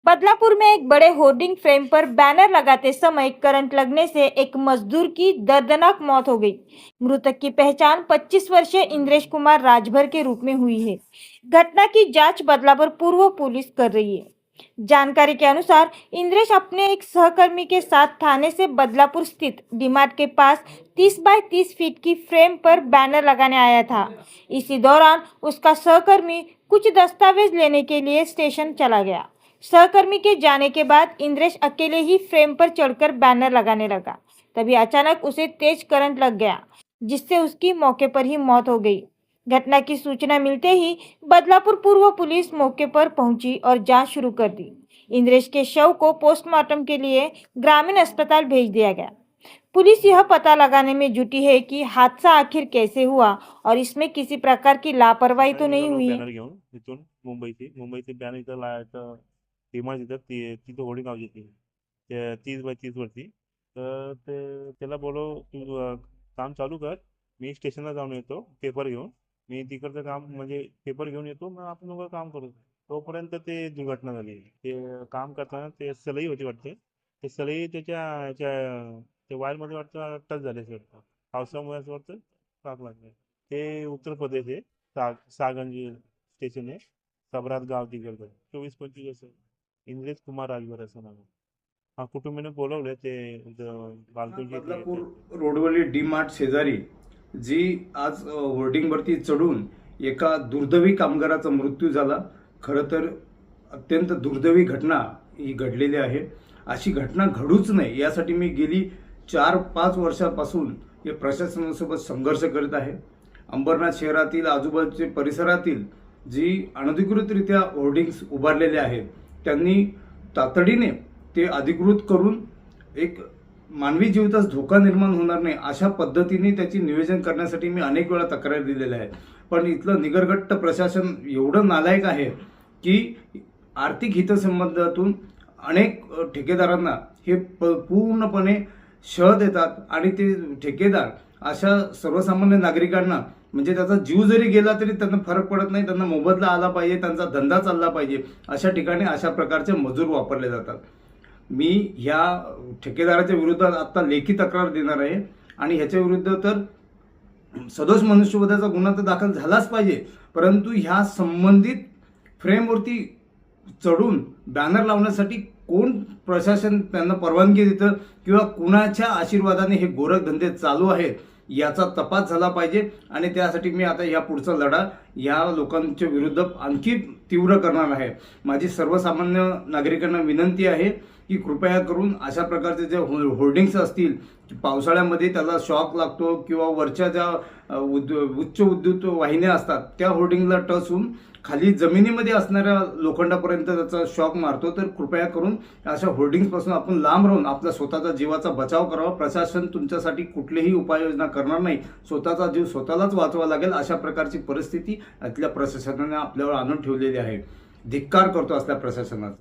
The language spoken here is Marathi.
बदलापुर में एक बड़े होर्डिंग फ्रेम पर बैनर लगाते समय करंट लगने से एक मजदूर की दर्दनाक मौत हो गई। मृतक की पहचान 25 वर्षीय इंद्रेश कुमार राजभर के रूप में हुई है। घटना की जांच बदलापुर पूर्व पुलिस कर रही है। जानकारी के अनुसार इंद्रेश अपने एक सहकर्मी के साथ थाने से बदलापुर स्थित डीमार्ट के पास 30 बाय 30 फीट की फ्रेम पर बैनर लगाने आया था। इसी दौरान उसका सहकर्मी कुछ दस्तावेज लेने के लिए स्टेशन चला गया। सहकर्मी के जाने के बाद इंद्रेश अकेले ही फ्रेम पर चढ़कर बैनर लगाने लगा। तभी अचानक उसे तेज करंट लग गया, जिससे उसकी मौके पर ही मौत हो गई। घटना की सूचना मिलते ही बदलापुर पूर्व पुलिस मौके पर पहुंची और जांच शुरू कर दी। इंद्रेश के शव को पोस्टमार्टम के लिए ग्रामीण अस्पताल भेज दिया गया। पुलिस यह पता लगाने में जुटी है कि हादसा आखिर कैसे हुआ और इसमें किसी प्रकार की लापरवाही तो नहीं हुई। बॅनर घेऊन इथून मुंबईचे बॅनर इथं लावायचं डिमांड तिथं तिथं होर्डिंग लावली ती 30 बाय 30 वरती. तर त्याला बोलव, तू काम चालू कर, मी स्टेशनला जाऊन येतो पेपर घेऊन. मी तिकडचं काम म्हणजे पेपर घेऊन येतो, मग आपण दोघं काम करू. तोपर्यंत ते दुर्घटना झाली. ते काम करताना ते सलई होती वाटते, ते सलई त्या वायरमध्ये वाटतं टच झाले असं वाटतं. पावसामुळे असं वाटतं टाक लागले. ते उत्तर प्रदेश आहे, सागंज स्टेशन आहे, सबरात गाव तिकडचं 24-25 असं. इंद्रेश कुमार राजभर असं नाव. हा कुटुंबीने बोलवले ते बालकुंजी बदलापूर रोडवरील डी मार्ट शेजारी जी आज होर्डिंगवरती चढून एका दुर्दैवी कामगाराचा मृत्यू झाला. खरं तर अत्यंत दुर्दैवी घटना ही घडलेली आहे. अशी घटना घडूच नये यासाठी मी गेली 4-5 वर्षापासून या प्रशासनासोबत संघर्ष करत आहे. अंबरनाथ शहरातील आजूबाजूच्या परिसरातील जी अनधिकृतरित्या होर्डिंग्स उभारलेले आहेत त्यांनी तातडीने ते अधिकृत करून एक मानवी जीवितास धोका निर्माण होणार नाही अशा पद्धतीने त्याची नियोजन करण्यासाठी मी अनेक वेळा तक्रार दिलेल्या आहेत. पण इथलं निगरगट्ट प्रशासन एवढं नालायक आहे की आर्थिक हितसंबंधातून अनेक ठेकेदारांना हे पूर्णपणे शह देतात आणि ते ठेकेदार अशा सर्वसामान्य नागरिकांना म्हणजे त्याचा जीव जरी गेला तरी त्यांना फरक पडत नाही, त्यांना मोबदला आला पाहिजे, त्यांचा धंदा चालला पाहिजे, अशा ठिकाणी अशा प्रकारचे मजूर वापरले जातात. मी ह्या ठेकेदाराच्या विरोधात आता लेखी तक्रार देणार आहे आणि ह्याच्या विरुद्ध तर सदोष मनुष्यवधाचा गुन्हा तर दाखल झालाच पाहिजे, परंतु ह्या संबंधित फ्रेमवरती चढून बॅनर लावण्यासाठी कोण प्रशासन त्यांना परवानगी देतं किंवा कुणाच्या आशीर्वादाने हे गोरखधंदे चालू आहेत याचा तपास झाला पाहिजे. आणि त्यासाठी मी आता या पुढचा लढा या लोकांच्या विरुद्ध आणखी तीव्र करणार आहे. माझी सर्वसामान्य नागरिकांना विनंती आहे की कृपया करून अशा प्रकारचे जे होर्डिंग्स असतील, पावसाळ्यामध्ये त्याला शॉक लागतो किंवा वरच्या ज्या उच्च विद्युत वाहिन्या असतात त्या होर्डिंगला टच होऊन खाली जमिनीमध्ये असणाऱ्या लोखंडापर्यंत त्याचा शॉक मारतो, तर कृपया करून अशा होर्डिंग्सपासून आपण लांब राहून आपल्या स्वतःचा जीवाचा बचाव करावा. प्रशासन तुमच्यासाठी कुठलीही उपाययोजना करणार नाही, स्वतःचा जीव स्वतःलाच वाचवा लागेल अशा प्रकारची परिस्थिती इथल्या प्रशासनाने आपल्यावर आणून ठेवलेली आहे. धिक्कार करतो असल्या प्रशासनाचा.